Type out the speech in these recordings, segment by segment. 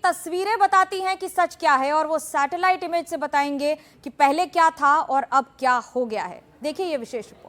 तस्वीरें बताती हैं कि सच क्या है, और वो सैटेलाइट इमेज से बताएंगे कि पहले क्या था और अब क्या हो गया है। देखिए ये विशेष रिपोर्ट।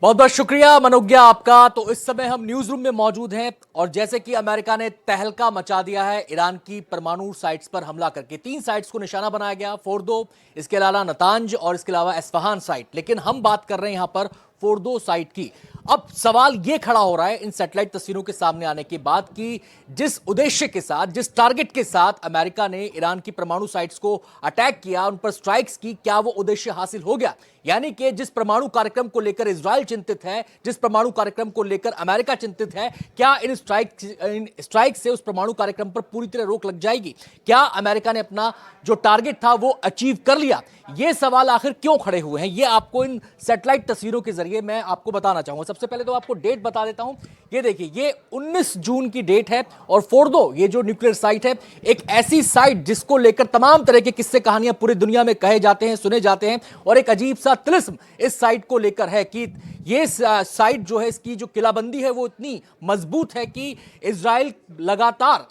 बहुत बहुत शुक्रिया मनोज्ञा आपका। तो इस समय हम न्यूज रूम में मौजूद हैं और जैसे कि अमेरिका ने तहलका मचा दिया है ईरान की परमाणु साइट्स पर हमला करके, 3 साइट्स को निशाना बनाया गया, फोर्दो, इसके अलावा नतांज और इसके अलावा एस्फहान साइट। लेकिन हम बात कर रहे हैं यहां पर फोर्दो साइट की। अब सवाल यह खड़ा हो रहा है इन सैटेलाइट तस्वीरों के सामने आने के बाद कि जिस उद्देश्य के साथ, जिस टारगेट के साथ अमेरिका ने ईरान की परमाणु साइट्स को अटैक किया, उन पर स्ट्राइक्स की, क्या वो उद्देश्य हासिल हो गया? यानी कि जिस परमाणु कार्यक्रम को लेकर इजरायल चिंतित है, जिस परमाणु कार्यक्रम को लेकर अमेरिका चिंतित है, क्या इन स्ट्राइक से उस परमाणु कार्यक्रम पर पूरी तरह रोक लग जाएगी? क्या अमेरिका ने अपना जो टारगेट था वो अचीव कर लिया? ये सवाल आखिर क्यों खड़े हुए हैं, ये आपको इन सैटेलाइट तस्वीरों के जरिए मैं आपको बताना चाहूंगा। सबसे पहले तो आपको डेट बता देता हूं। ये देखिए, ये 19 जून की डेट है और फोर्दो, ये जो न्यूक्लियर साइट है, एक ऐसी साइट जिसको लेकर तमाम तरह के किस्से कहानियां पूरी दुनिया में कहे जाते हैं, सुने जाते हैं, और एक अजीब सा तिलिस्म इस साइट को लेकर है कि ये साइट जो है, इसकी जो किलाबंदी है वो इतनी मजबूत है कि इजराइल लगातार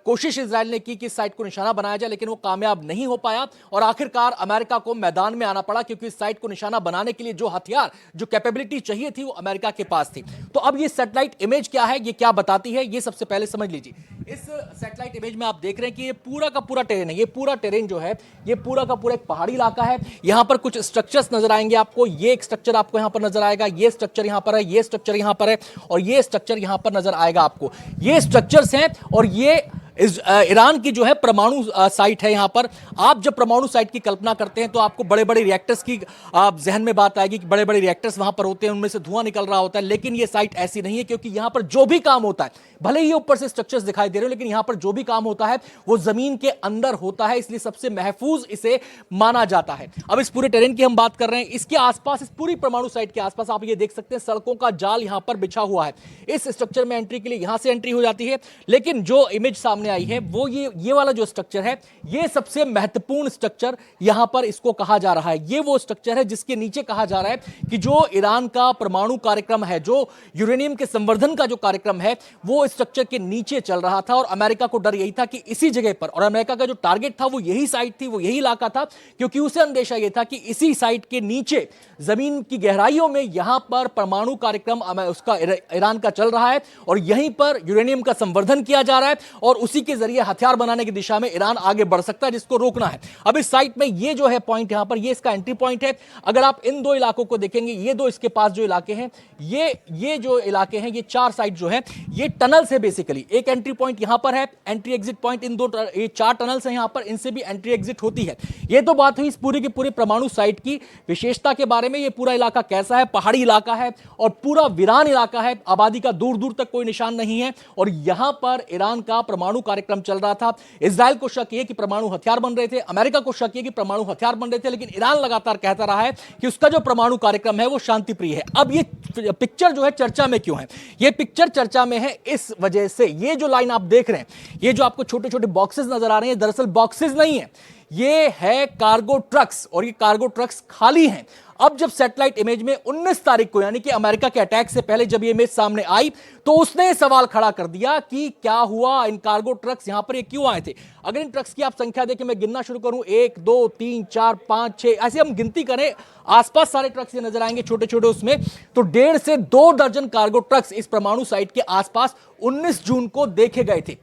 कोशिश इजराइल ने की कि इस साइट को निशाना बनाया जाए, लेकिन वो कामयाब नहीं हो पाया और आखिरकार अमेरिका को मैदान में आना पड़ा, क्योंकि इस साइट को निशाना बनाने के लिए जो हथियार, जो कैपेबिलिटी चाहिए थी, वो अमेरिका के पास थी। तो अब ये सैटेलाइट इमेज क्या है, ये क्या बताती है, ये सबसे पहले समझ लीजिए। इस सैटेलाइट इमेज में आप देख रहे हैं कि ये पूरा का पूरा टेरेन है। ये पूरा टेरेन जो है, ये पूरा का पूरा एक पहाड़ी इलाका है। यहां पर कुछ स्ट्रक्चर्स नजर आएंगे आपको। ये एक स्ट्रक्चर आपको यहां पर नजर आएगा, ये स्ट्रक्चर यहां पर है, ये स्ट्रक्चर यहां पर है और ये स्ट्रक्चर यहां पर नजर आएगा आपको। ये स्ट्रक्चर्स हैं और ये ईरान की जो है परमाणु साइट है। यहां पर आप जब परमाणु साइट की कल्पना करते हैं तो आपको बड़े बड़े रिएक्टर्स की जहन में बात आएगी कि बड़े बड़े रिएक्टर्स वहां पर होते हैं, उनमें से धुआं निकल रहा होता है। लेकिन ये साइट ऐसी नहीं है, क्योंकि यहां पर जो भी काम होता है, भले ही ऊपर से स्ट्रक्चर्स दिखाई दे रहे हो, लेकिन यहां पर जो भी काम होता है वो जमीन के अंदर होता है, इसलिए सबसे महफूज इसे माना जाता है। अब इस पूरे टेरेन की हम बात कर रहे हैं। इसके आसपास, इस पूरी परमाणु साइट के आसपास आप ये देख सकते हैं सड़कों का जाल यहां पर बिछा हुआ है। इस स्ट्रक्चर में एंट्री के लिए यहां से एंट्री हो जाती है। लेकिन जो इमेज सामने आई है वो ये वाला जो स्ट्रक्चर है, ये सबसे महत्वपूर्ण स्ट्रक्चर यहां पर इसको कहा जा रहा है। ये वो स्ट्रक्चर है जिसके नीचे कहा जा रहा है कि जो ईरान का परमाणु कार्यक्रम है, जो यूरेनियम के संवर्धन का जो कार्यक्रम है, वो स्ट्रक्चर के नीचे चल रहा था। और अमेरिका को डर यही था कि इसी जगह पर, और अमेरिका का जो टारगेट था वो यही साइट थी, वो यही इलाका था, क्योंकि उसे अंदेशा यह था कि इसी साइट के नीचे जमीन की गहराइयों में यहां पर परमाणु कार्यक्रम उसका ईरान का चल रहा है और यहीं पर यूरेनियम का संवर्धन किया जा रहा है और उसी के जरिए हथियार बनाने की दिशा में ईरान आगे बढ़ सकता है, जिसको रोकना है। अब इस साइट में ये जो है पॉइंट, यहां पर ये इसका एंट्री पॉइंट है। अगर आप इन दो इलाकों को देखेंगे, ये दो इसके पास जो इलाके हैं, ये जो इलाके हैं, ये 4 साइट जो है, ये टनल्स है बेसिकली। एक एंट्री पॉइंट यहां पर है, एंट्री एग्जिट पॉइंट, इन दो, ये 4 टनल्स हैं यहां पर, इनसे भी एंट्री एग्जिट होती है। ये तो बात हुई इस पूरी की पूरी परमाणु साइट की विशेषता के बारे में। ये पूरा इलाका कैसा है, पहाड़ी इलाका है और पूरा वीरान इलाका है, आबादी का दूर दूर तक कोई निशान नहीं है और यहां पर ईरान का परमाणु कार्यक्रम चल रहा था। इजराइल को शक है कि परमाणु हथियार बन रहे थे, अमेरिका को शक है कि परमाणु हथियार बन रहे थे, लेकिन ईरान लगातार कहता रहा है कि उसका जो परमाणु कार्यक्रम है वो शांति प्रिय है। अब ये पिक्चर जो है चर्चा में क्यों है? ये पिक्चर चर्चा में है इस वजह से, ये जो लाइन आप देख रहे हैं, ये जो आपको छोटे छोटे बॉक्सेस नजर आ रहे हैं, दरअसल बॉक्सेस नहीं है, ये है कार्गो ट्रक्स और ये कार्गो ट्रक्स खाली हैं। अब जब सैटेलाइट इमेज में 19 तारीख को, यानी कि अमेरिका के अटैक से पहले जब ये इमेज सामने आई, तो उसने सवाल खड़ा कर दिया कि क्या हुआ, इन कार्गो ट्रक्स यहां पर ये क्यों आए थे? अगर इन ट्रक्स की आप संख्या देखें, मैं गिनना शुरू करूं, 1 2 3 4 5 6, ऐसे हम गिनती करें, आसपास सारे ट्रक्स ये नजर आएंगे छोटे छोटे, उसमें तो 1.5 से 2 दर्जन कार्गो ट्रक्स इस परमाणु साइट के आसपास 19 जून को देखे गए थे।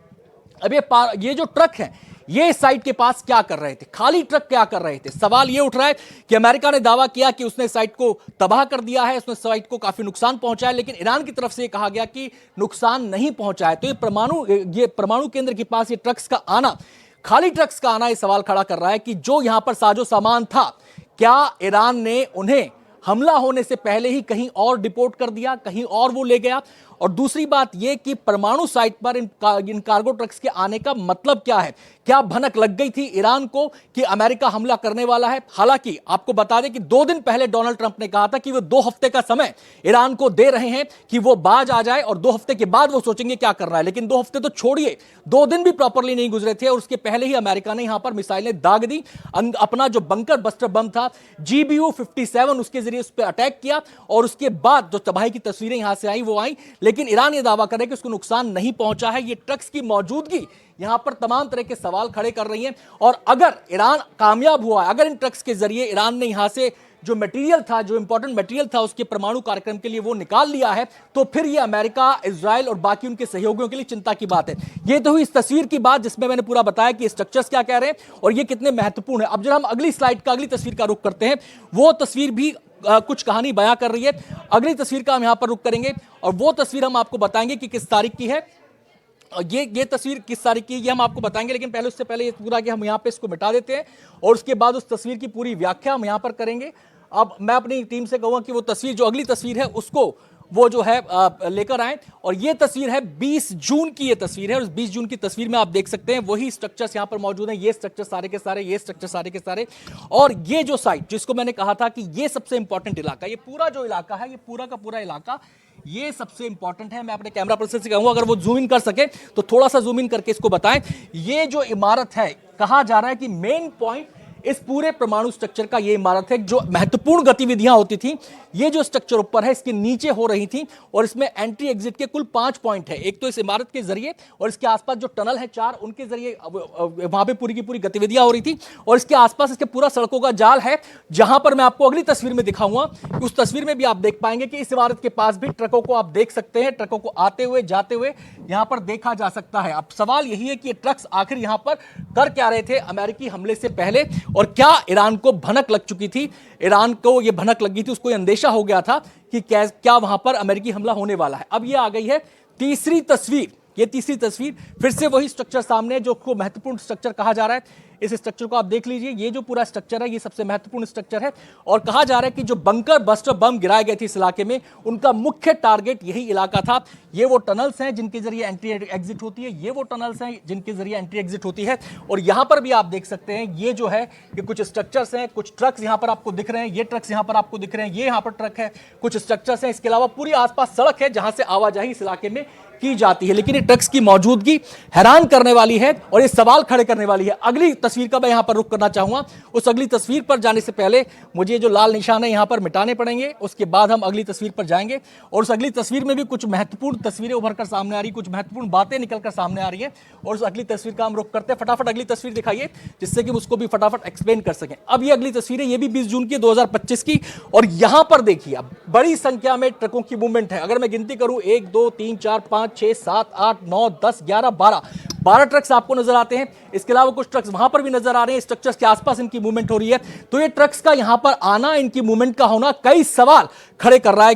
अब ये जो ट्रक है, ये साइट के पास क्या कर रहे थे? खाली ट्रक क्या कर रहे थे? सवाल ये उठ रहा है कि अमेरिका ने दावा किया कि उसने साइट को तबाह कर दिया है, उसने साइट को काफी नुकसान पहुंचा है, लेकिन ईरान की तरफ से ये कहा गया कि नुकसान नहीं पहुंचा है। तो ये परमाणु केंद्र के पास ये ट्रक्स का आना, खाली ट्रक्स का आना, ये सवाल खड़ा कर रहा है कि जो यहां पर साजो सामान था, क्या ईरान ने उन्हें हमला होने से पहले ही कहीं और डिपोर्ट कर दिया, कहीं और वो ले गया? और दूसरी बात यह कि परमाणु साइट पर इन कार्गो ट्रक्स के आने का मतलब क्या है? क्या भनक लग गई थी ईरान को कि अमेरिका हमला करने वाला है? हालांकि आपको बता दें कि 2 दिन पहले डोनाल्ड ट्रंप ने कहा था कि वो 2 हफ्ते का समय ईरान को दे रहे हैं कि वो बाज आ जाए और 2 हफ्ते के बाद वो सोचेंगे क्या करना है। लेकिन 2 हफ्ते तो छोड़िए, 2 दिन भी प्रॉपरली नहीं गुजरे थे और उसके पहले ही अमेरिका ने यहां पर मिसाइलें दाग दी। अपना जो बंकर बस्टर बम था GBU-57, उसके जरिए उस पर अटैक किया और उसके बाद जो तबाही की तस्वीरें यहां से आई वो आई। लेकिन ईरान ये दावा कर रहा है कि उसको नुकसान नहीं पहुंचा है। ये ट्रक्स की मौजूदगी यहां पर तमाम तरह के सवाल खड़े कर रही है, और अगर ईरान कामयाब हुआ है, अगर इन ट्रक्स के जरिए ईरान ने यहां से जो मटेरियल था, जो इंपॉर्टेंट मटेरियल था उसके परमाणु कार्यक्रम के लिए वो निकाल लिया है, तो फिर ये अमेरिका, इजराइल और बाकी उनके सहयोगियों के लिए चिंता की बात है। ये तो हुई इस तस्वीर की बात जिसमें मैंने पूरा बताया कि स्ट्रक्चर्स क्या कह रहे हैं और ये कितने महत्वपूर्ण है। अब जब हम अगली स्लाइड का, अगली तस्वीर का रुख करते हैं, वो तस्वीर भी कुछ कहानी बयां कर रही है। अगली तस्वीर का हम यहां पर रुख करेंगे और वो तस्वीर हम आपको बताएंगे कि किस तारीख की है। ये तस्वीर किस तारीख की, ये हम आपको बताएंगे, लेकिन पहले उससे पहले ये पूरा कि हम यहाँ पे इसको मिटा देते हैं और उसके बाद उस तस्वीर की पूरी व्याख्या हम यहाँ पर करेंगे। अब मैं अपनी टीम से कहूँगा कि वो तस्वीर, जो अगली तस्वीर है, उसको वो जो है लेकर आए। और ये तस्वीर है 20 जून की, ये तस्वीर है, और 20 जून की तस्वीर में आप देख सकते हैं वही स्ट्रक्चर्स यहाँ पर मौजूद हैं। ये स्ट्रक्चर सारे के सारे, ये स्ट्रक्चर सारे के सारे, और ये जो साइट जिसको मैंने कहा था कि ये सबसे इंपॉर्टेंट इलाका, ये पूरा जो इलाका है, ये पूरा का पूरा इलाका ये सबसे इंपॉर्टेंट है। मैं अपने कैमरा पर्सन से कहूंगा अगर वो जूम इन कर सके तो थोड़ा सा जूम इन करके इसको बताएं। ये जो इमारत है, कहा जा रहा है कि मेन पॉइंट इस पूरे परमाणु स्ट्रक्चर का ये इमारत है। जो महत्वपूर्ण गतिविधियां होती थी, ये जो स्ट्रक्चर ऊपर है इसके नीचे हो रही थी, और इसमें एंट्री एग्जिट के कुल 5 पॉइंट है। एक तो इस इमारत के जरिए और इसके आसपास जो टनल है 4, उनके जरिए वहां पे पूरी की पूरी गतिविधियां हो रही थी, और इसके आसपास इसके पूरा सड़कों का जाल है, जहां पर मैं आपको अगली तस्वीर में दिखाऊंगा। उस तस्वीर में भी आप देख पाएंगे कि इस इमारत के पास भी ट्रकों को आप देख सकते हैं, ट्रकों को आते हुए जाते हुए यहां पर देखा जा सकता है। अब सवाल यही है कि ये ट्रक्स आखिर यहां पर कर क्या रहे थे अमेरिकी हमले से पहले, और क्या ईरान को भनक लग चुकी थी, ईरान को यह भनक लगी थी, उसको यह अंदेशा हो गया था कि क्या वहां पर अमेरिकी हमला होने वाला है। अब यह आ गई है तीसरी तस्वीर। ये तीसरी तस्वीर फिर से वही स्ट्रक्चर सामने, जो को महत्वपूर्ण स्ट्रक्चर कहा जा रहा है। इस स्ट्रक्चर को आप देख लीजिए, ये जो पूरा स्ट्रक्चर है ये सबसे महत्वपूर्ण स्ट्रक्चर है, और कहा जा रहा है कि जो बंकर बस्टर बम गिराए गए थे इस इलाके में, उनका मुख्य टारगेट यही इलाका था। ये वो टनल्स हैं जिनके जरिए एंट्री एग्जिट होती है, ये वो टनल्स हैं जिनके जरिए एंट्री एग्जिट होती है, और यहां पर भी आप देख सकते हैं ये जो है कि कुछ स्ट्रक्चर्स हैं, कुछ ट्रक्स यहां पर आपको दिख रहे हैं, ये ट्रक्स यहां पर आपको दिख रहे हैं, ये यहां पर ट्रक है, कुछ स्ट्रक्चर्स हैं। इसके अलावा पूरी आसपास सड़क है जहां से आवाजाही इस इलाके में की जाती है, लेकिन ये ट्रक्स की मौजूदगी हैरान करने वाली है और ये सवाल खड़े करने वाली है। अगली तस्वीर का मैं यहां पर रुख करना चाहूंगा। उस अगली तस्वीर पर जाने से पहले मुझे जो लाल निशान है यहां पर मिटाने पड़ेंगे, उसके बाद हम अगली तस्वीर पर जाएंगे। और उस अगली तस्वीर में भी कुछ महत्वपूर्ण तस्वीरें उभर कर सामने आ रही, कुछ महत्वपूर्ण बातें निकलकर सामने आ रही है, और उस अगली तस्वीर का हम रुख करते हैं। फटाफट अगली तस्वीर दिखाइए जिससे कि उसको भी फटाफट एक्सप्लेन कर सकें। अब ये अगली तस्वीर है, ये भी 20 जून की 2025 की, और यहां पर देखिए अब बड़ी संख्या में ट्रकों की मूवमेंट है। अगर मैं गिनती करूं 1 2 3 4 5 6 7 8 9 10 11 12 ट्रक्स आपको नजर आते हैं। इसके अलावा कुछ ट्रक्स वहां पर भी नजर आ रहे हैं, स्ट्रक्चर्स के आसपास इनकी मूवमेंट हो रही है। तो ये ट्रक्स का यहां पर आना, इनकी मूवमेंट का होना कई सवाल खड़े कर रहा है।